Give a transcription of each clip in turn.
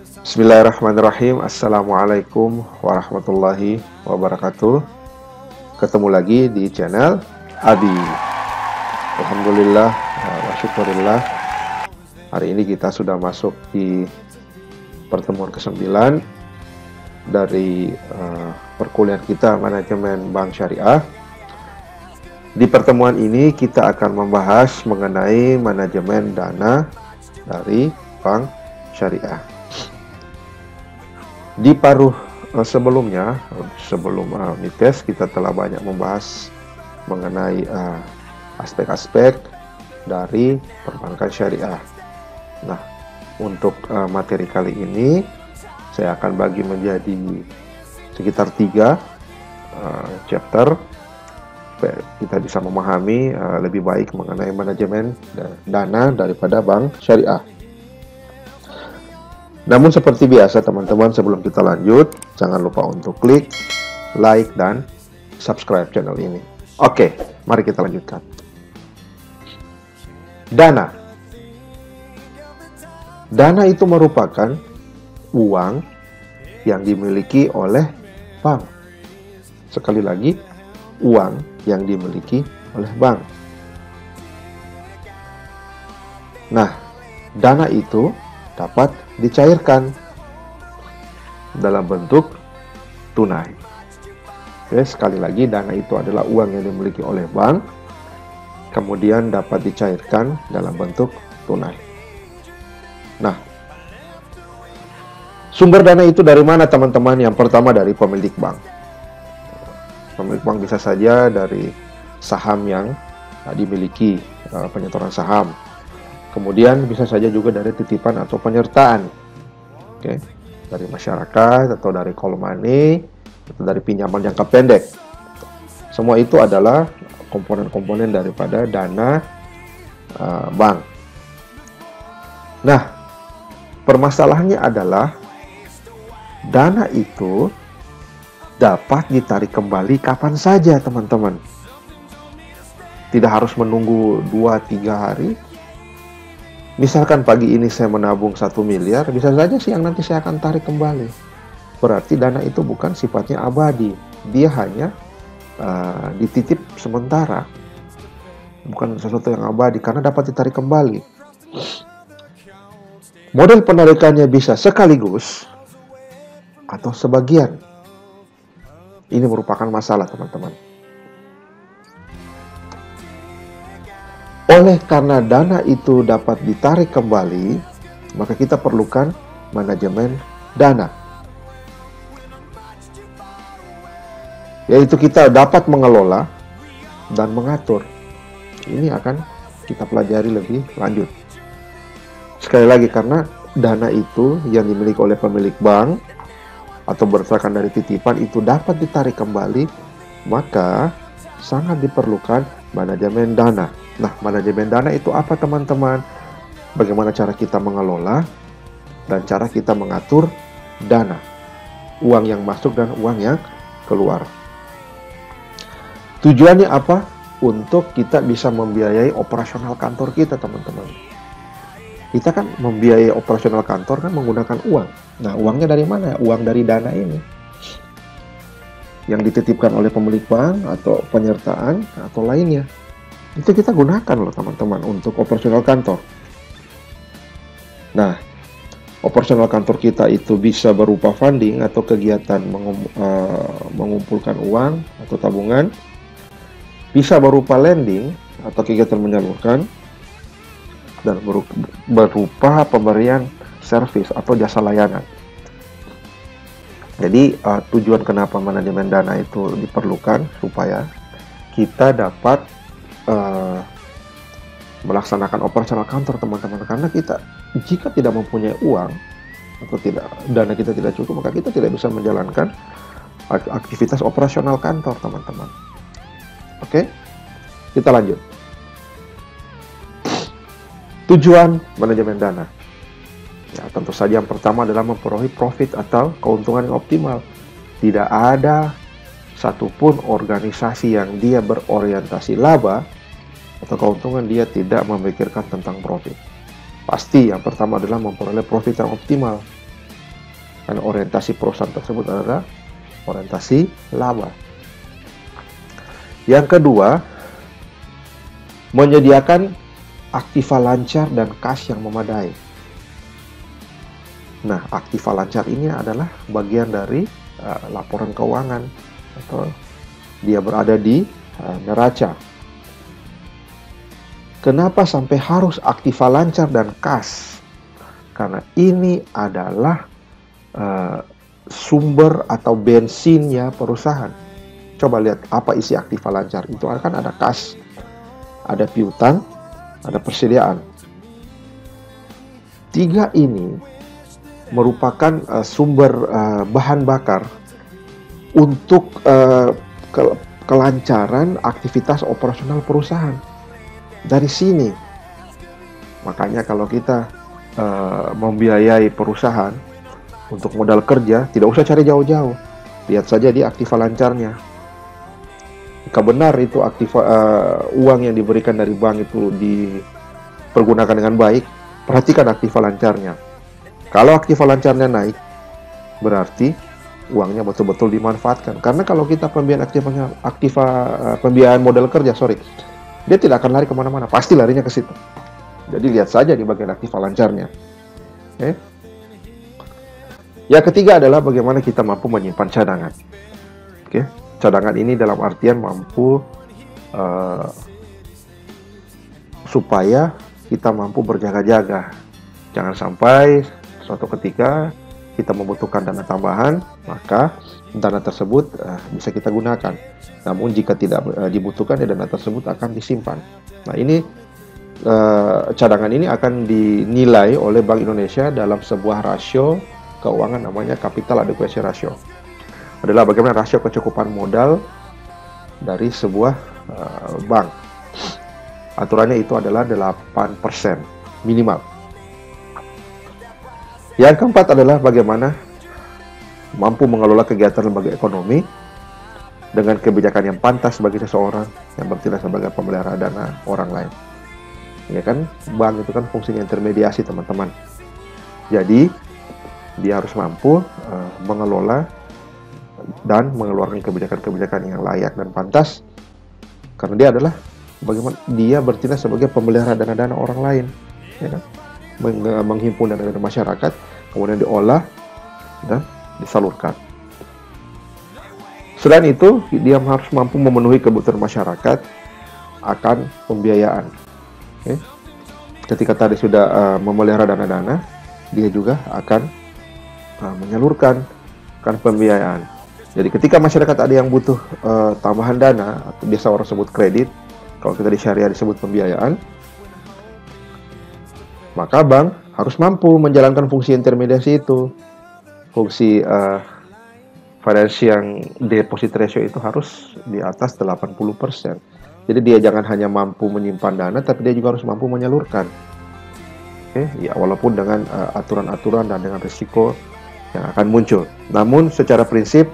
Bismillahirrahmanirrahim. Assalamualaikum warahmatullahi wabarakatuh. Ketemu lagi di channel Abi. Alhamdulillah wa syukurillah. Hari ini kita sudah masuk di pertemuan ke-9 dari perkuliahan kita Manajemen Bank Syariah. Di pertemuan ini kita akan membahas mengenai manajemen dana dari Bank Syariah. Di paruh sebelumnya, sebelum mites, kita telah banyak membahas mengenai aspek-aspek dari perbankan syariah. Nah, untuk materi kali ini saya akan bagi menjadi sekitar 3 chapter supaya kita bisa memahami lebih baik mengenai manajemen dana daripada bank syariah. Namun seperti biasa teman-teman, sebelum kita lanjut, jangan lupa untuk klik like dan subscribe channel ini. Oke, mari kita lanjutkan. Dana. Dana itu merupakan uang yang dimiliki oleh bank. Sekali lagi, uang yang dimiliki oleh bank. Nah, dana itu dapat dicairkan dalam bentuk tunai. Oke, sekali lagi, dana itu adalah uang yang dimiliki oleh bank, kemudian dapat dicairkan dalam bentuk tunai. Nah, sumber dana itu dari mana teman-teman? Yang pertama dari pemilik bank. Pemilik bank bisa saja dari saham yang dimiliki, penyetoran saham. Kemudian bisa saja juga dari titipan atau penyertaan, oke, dari masyarakat atau dari call money atau dari pinjaman jangka pendek. Semua itu adalah komponen-komponen daripada dana bank. Nah, permasalahannya adalah dana itu dapat ditarik kembali kapan saja teman-teman. Tidak harus menunggu 2-3 hari. Misalkan pagi ini saya menabung 1 miliar, bisa saja siang nanti saya akan tarik kembali. Berarti dana itu bukan sifatnya abadi. Dia hanya dititip sementara. Bukan sesuatu yang abadi karena dapat ditarik kembali. Model penarikannya bisa sekaligus atau sebagian. Ini merupakan masalah teman-teman. Oleh karena dana itu dapat ditarik kembali, maka kita perlukan manajemen dana. Yaitu kita dapat mengelola dan mengatur. Ini akan kita pelajari lebih lanjut. Sekali lagi, karena dana itu yang dimiliki oleh pemilik bank atau berdasarkan dari titipan itu dapat ditarik kembali, maka sangat diperlukan manajemen dana. Nah, manajemen dana itu apa teman-teman? Bagaimana cara kita mengelola dan cara kita mengatur dana, uang yang masuk dan uang yang keluar. Tujuannya apa? Untuk kita bisa membiayai operasional kantor kita teman-teman. Kita kan membiayai operasional kantor kan menggunakan uang. Nah, uangnya dari mana? Uang dari dana ini yang dititipkan oleh pemilik bank atau penyertaan atau lainnya. Itu kita gunakan loh teman-teman untuk operasional kantor. Nah, operasional kantor kita itu bisa berupa funding atau kegiatan mengumpulkan uang atau tabungan. Bisa berupa lending atau kegiatan menyalurkan. Dan berupa pemberian servis atau jasa layanan. Jadi tujuan kenapa manajemen dana itu diperlukan supaya kita dapat melaksanakan operasional kantor teman-teman. Karena kita jika tidak mempunyai uang atau dana kita tidak cukup, maka kita tidak bisa menjalankan aktivitas operasional kantor teman-teman. Oke, kita lanjut. Tujuan manajemen dana, ya tentu saja yang pertama adalah memperoleh profit atau keuntungan yang optimal. Tidak ada satupun organisasi yang dia berorientasi laba atau keuntungan dia tidak memikirkan tentang profit. Pasti yang pertama adalah memperoleh profit yang optimal. Karena orientasi perusahaan tersebut adalah orientasi laba. Yang kedua, menyediakan aktiva lancar dan kas yang memadai. Nah, aktiva lancar ini adalah bagian dari laporan keuangan, atau dia berada di neraca. Kenapa sampai harus aktiva lancar dan kas? Karena ini adalah sumber atau bensinnya perusahaan. Coba lihat apa isi aktiva lancar. Itu akan ada kas, ada piutang, ada persediaan. Tiga ini merupakan sumber bahan bakar untuk kelancaran aktivitas operasional perusahaan. Dari sini, makanya kalau kita membiayai perusahaan untuk modal kerja, tidak usah cari jauh-jauh. Lihat saja di aktiva lancarnya. Jika benar itu uang yang diberikan dari bank itu dipergunakan dengan baik, perhatikan aktiva lancarnya. Kalau aktiva lancarnya naik, berarti uangnya betul-betul dimanfaatkan. Karena kalau kita pembiayaan modal kerja, dia tidak akan lari kemana-mana, pasti larinya ke situ. Jadi lihat saja di bagian aktiva lancarnya. Yang ketiga adalah bagaimana kita mampu menyimpan cadangan. Cadangan ini dalam artian mampu supaya kita mampu berjaga-jaga. Jangan sampai suatu ketika kita membutuhkan dana tambahan, maka dana tersebut bisa kita gunakan. Namun jika tidak dibutuhkan, dana tersebut akan disimpan. Nah, ini cadangan ini akan dinilai oleh Bank Indonesia dalam sebuah rasio keuangan namanya capital adequacy ratio. Adalah bagaimana rasio kecukupan modal dari sebuah bank. Aturannya itu adalah 8% minimal. Yang keempat adalah bagaimana mampu mengelola kegiatan lembaga ekonomi dengan kebijakan yang pantas bagi seseorang yang bertindak sebagai pemelihara dana orang lain. Ya kan, bank itu kan fungsinya intermediasi, teman-teman. Jadi dia harus mampu mengelola dan mengeluarkan kebijakan-kebijakan yang layak dan pantas, karena dia adalah bagaimana dia bertindak sebagai pemelihara dana-dana orang lain, ya kan? Menghimpun dana dari masyarakat, kemudian diolah dan disalurkan. Selain itu, dia harus mampu memenuhi kebutuhan masyarakat akan pembiayaan. Ketika tadi sudah memelihara dana-dana, dia juga akan menyalurkan pembiayaan. Jadi ketika masyarakat ada yang butuh tambahan dana, atau biasa orang sebut kredit, kalau kita di syariah disebut pembiayaan, maka bank harus mampu menjalankan fungsi intermediasi itu. Fungsi financial deposit ratio itu harus di atas 80%. Jadi dia jangan hanya mampu menyimpan dana, tapi dia juga harus mampu menyalurkan. Ya, walaupun dengan aturan-aturan dan dengan risiko yang akan muncul. Namun secara prinsip,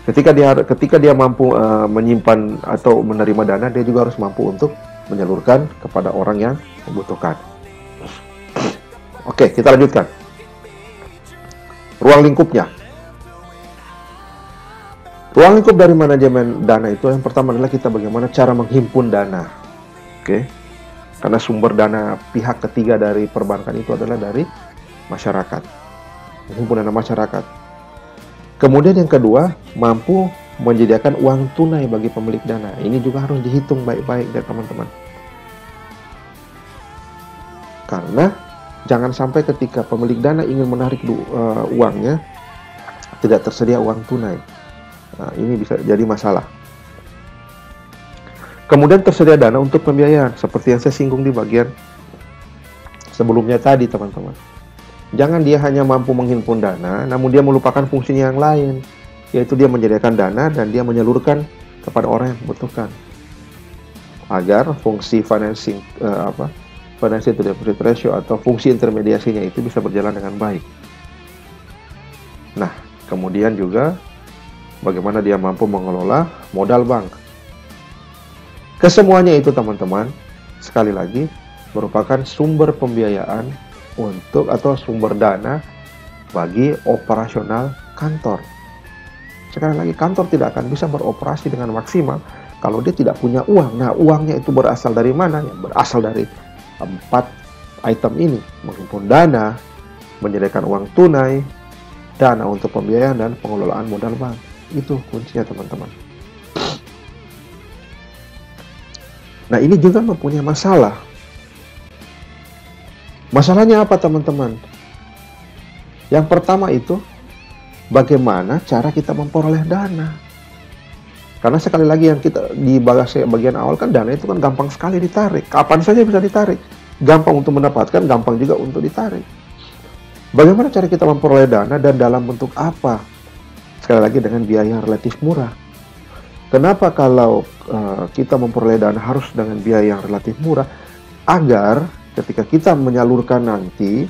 ketika dia mampu menyimpan atau menerima dana, dia juga harus mampu untuk menyalurkan kepada orang yang membutuhkan. Oke, kita lanjutkan. Ruang lingkupnya. Ruang lingkup dari manajemen dana itu yang pertama adalah kita bagaimana cara menghimpun dana. Karena sumber dana pihak ketiga dari perbankan itu adalah dari masyarakat. Menghimpun dana masyarakat. Kemudian yang kedua, mampu menyediakan uang tunai bagi pemilik dana. Ini juga harus dihitung baik-baik ya teman-teman. Karena jangan sampai ketika pemilik dana ingin menarik uangnya, tidak tersedia uang tunai. Nah, ini bisa jadi masalah. Kemudian tersedia dana untuk pembiayaan, seperti yang saya singgung di bagian sebelumnya tadi, teman-teman. Jangan dia hanya mampu menghimpun dana, namun dia melupakan fungsinya yang lain, yaitu dia menyediakan dana dan dia menyalurkan kepada orang yang membutuhkan. Agar fungsi financing to deposit ratio atau fungsi intermediasinya itu bisa berjalan dengan baik. Nah, kemudian juga bagaimana dia mampu mengelola modal bank. Kesemuanya itu teman-teman, sekali lagi, merupakan sumber pembiayaan untuk atau sumber dana bagi operasional kantor. Sekali lagi, kantor tidak akan bisa beroperasi dengan maksimal kalau dia tidak punya uang. Nah, uangnya itu berasal dari mana? Ya, berasal dari 4 item ini: menghimpun dana, menyediakan uang tunai, dana untuk pembiayaan, dan pengelolaan modal bank. Itu kuncinya, teman-teman. Nah, ini juga mempunyai masalah. Masalahnya apa, teman-teman? Yang pertama itu, bagaimana cara kita memperoleh dana. Karena sekali lagi yang kita di bagian awal kan, dana itu kan gampang sekali ditarik. Kapan saja bisa ditarik. Gampang untuk mendapatkan, gampang juga untuk ditarik. Bagaimana cara kita memperoleh dana dan dalam bentuk apa? Sekali lagi, dengan biaya yang relatif murah. Kenapa kalau kita memperoleh dana harus dengan biaya yang relatif murah? Agar ketika kita menyalurkan nanti,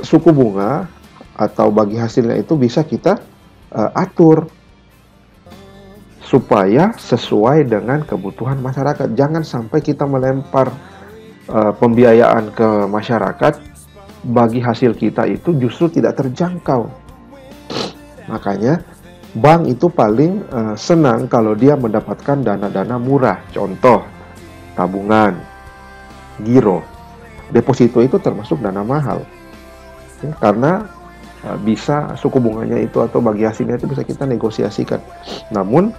suku bunga atau bagi hasilnya itu bisa kita atur supaya sesuai dengan kebutuhan masyarakat. Jangan sampai kita melempar pembiayaan ke masyarakat, bagi hasil kita itu justru tidak terjangkau. Makanya bank itu paling senang kalau dia mendapatkan dana-dana murah. Contoh, tabungan, giro, deposito itu termasuk dana mahal. Ya, karena bisa suku bunganya itu atau bagi hasilnya itu bisa kita negosiasikan. Namun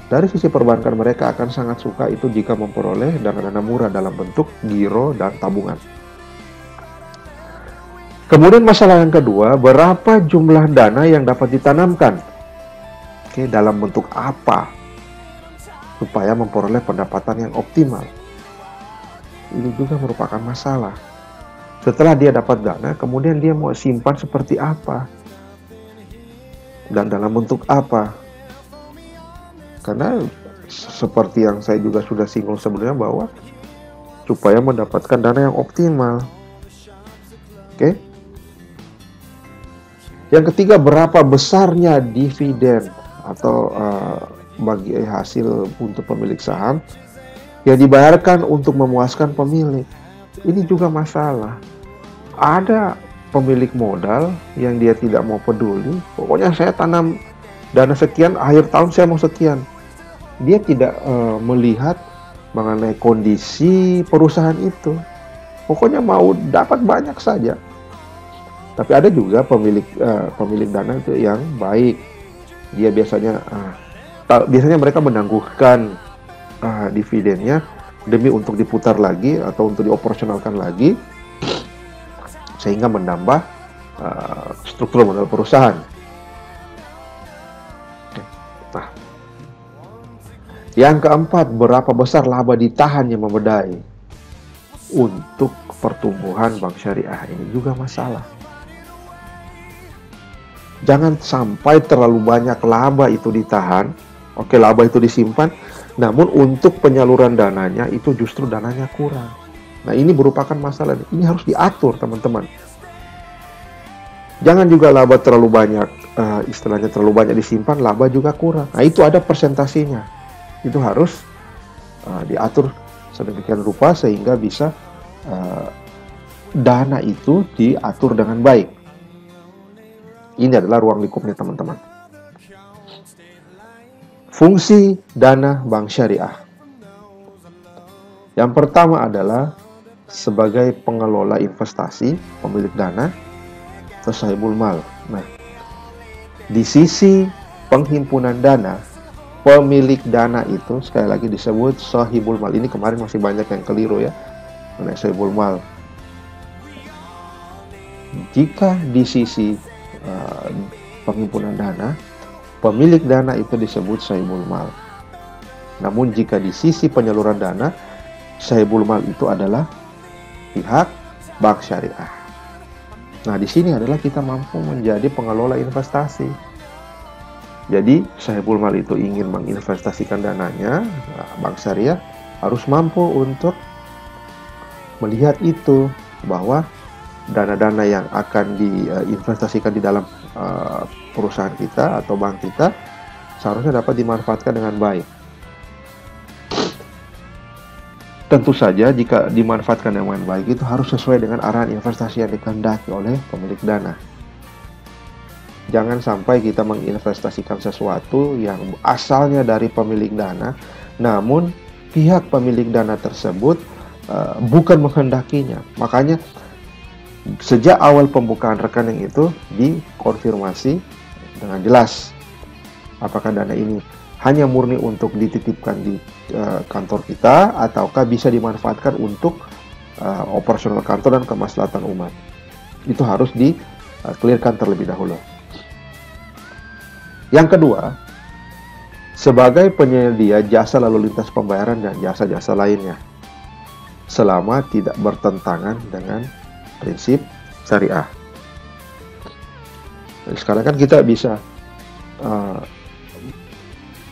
dari sisi perbankan, mereka akan sangat suka itu jika memperoleh dana-dana murah dalam bentuk giro dan tabungan. Kemudian masalah yang kedua, berapa jumlah dana yang dapat ditanamkan? Oke, dalam bentuk apa? Supaya memperoleh pendapatan yang optimal. Ini juga merupakan masalah. Setelah dia dapat dana, kemudian dia mau simpan seperti apa? Dan dalam bentuk apa? Karena seperti yang saya juga sudah singgung sebelumnya, bahwa supaya mendapatkan dana yang optimal. Oke. Yang ketiga, berapa besarnya dividen atau bagi hasil untuk pemilik saham yang dibayarkan untuk memuaskan pemilik. Ini juga masalah. Ada pemilik modal yang dia tidak mau peduli. Pokoknya saya tanam dana sekian, akhir tahun saya mau sekian. Dia tidak melihat mengenai kondisi perusahaan itu. Pokoknya mau dapat banyak saja. Tapi ada juga pemilik dana itu yang baik. Dia biasanya mereka menangguhkan dividennya demi untuk diputar lagi atau untuk dioperasionalkan lagi, sehingga menambah struktur modal perusahaan. Nah, yang keempat, berapa besar laba ditahan yang memadai untuk pertumbuhan bank syariah. Ini juga masalah. Jangan sampai terlalu banyak laba itu ditahan. Oke, laba itu disimpan, namun untuk penyaluran dananya itu justru dananya kurang. Nah, ini merupakan masalah. Ini harus diatur, teman-teman. Jangan juga laba terlalu banyak, istilahnya terlalu banyak disimpan, laba juga kurang. Nah, itu ada persentasinya. Itu harus diatur sedemikian rupa sehingga bisa dana itu diatur dengan baik. Ini adalah ruang lingkupnya, teman-teman. Fungsi dana bank syariah. Yang pertama adalah sebagai pengelola investasi, pemilik dana, atau sahibul mal. Nah, di sisi penghimpunan dana, pemilik dana itu sekali lagi disebut sahibul mal. Ini kemarin masih banyak yang keliru ya mengenai sahibul mal. Jika di sisi penghimpunan dana, pemilik dana itu disebut sahibul mal. Namun jika di sisi penyaluran dana, sahibul mal itu adalah pihak bank syariah. Nah, di sini adalah kita mampu menjadi pengelola investasi. Jadi sahibul mal itu ingin menginvestasikan dananya, bank syariah harus mampu untuk melihat itu, bahwa dana-dana yang akan diinvestasikan di dalam perusahaan kita atau bank kita seharusnya dapat dimanfaatkan dengan baik. tentu saja jika dimanfaatkan dengan baik itu harus sesuai dengan arahan investasi yang dikehendaki oleh pemilik dana. Jangan sampai kita menginvestasikan sesuatu yang asalnya dari pemilik dana, namun pihak pemilik dana tersebut bukan menghendakinya. Makanya sejak awal pembukaan rekening itu dikonfirmasi dengan jelas apakah dana ini hanya murni untuk dititipkan di kantor kita ataukah bisa dimanfaatkan untuk operasional kantor dan kemaslahatan umat. Itu harus di-clearkan terlebih dahulu. Yang kedua, sebagai penyedia jasa lalu lintas pembayaran dan jasa-jasa lainnya, selama tidak bertentangan dengan prinsip syariah. Sekarang kan kita bisa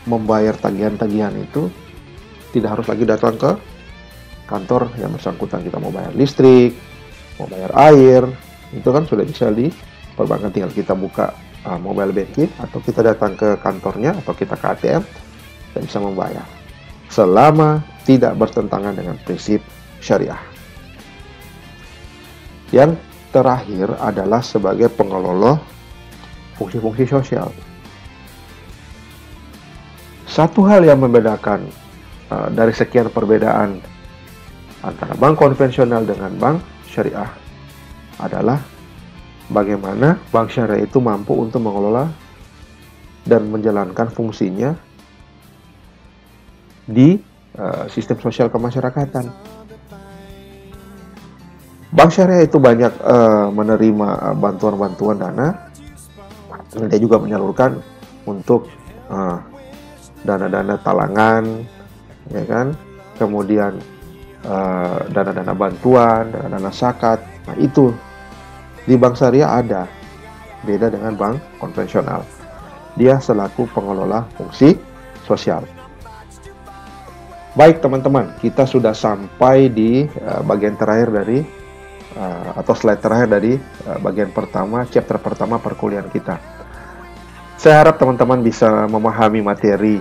membayar tagihan-tagihan itu tidak harus lagi datang ke kantor yang bersangkutan. Kita mau bayar listrik, mau bayar air, itu kan sudah bisa di perbankan, tinggal kita buka mobile banking atau kita datang ke kantornya atau kita ke ATM dan bisa membayar selama tidak bertentangan dengan prinsip syariah. Yang terakhir adalah sebagai pengelola fungsi-fungsi sosial. Satu hal yang membedakan dari sekian perbedaan antara bank konvensional dengan bank syariah adalah bagaimana bank syariah itu mampu untuk mengelola dan menjalankan fungsinya di sistem sosial kemasyarakatan. Bank syariah itu banyak menerima bantuan-bantuan dana, dan dia juga menyalurkan untuk dana-dana talangan, ya kan, kemudian dana-dana bantuan, dana-dana zakat. Nah itu di bank syariah ada, beda dengan bank konvensional. Dia selaku pengelola fungsi sosial. Baik teman-teman, kita sudah sampai di bagian terakhir dari atau slide terakhir dari bagian pertama, chapter pertama perkuliahan kita. Saya harap teman-teman bisa memahami materi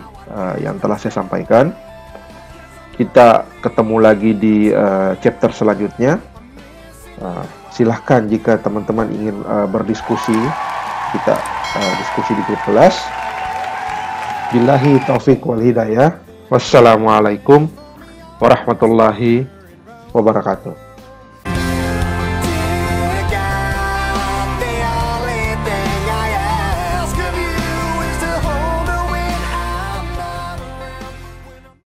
yang telah saya sampaikan. Kita ketemu lagi di chapter selanjutnya. Silahkan jika teman-teman ingin berdiskusi, kita diskusi di grup kelas. Billahi taufiq wal hidayah. Wassalamualaikum warahmatullahi wabarakatuh.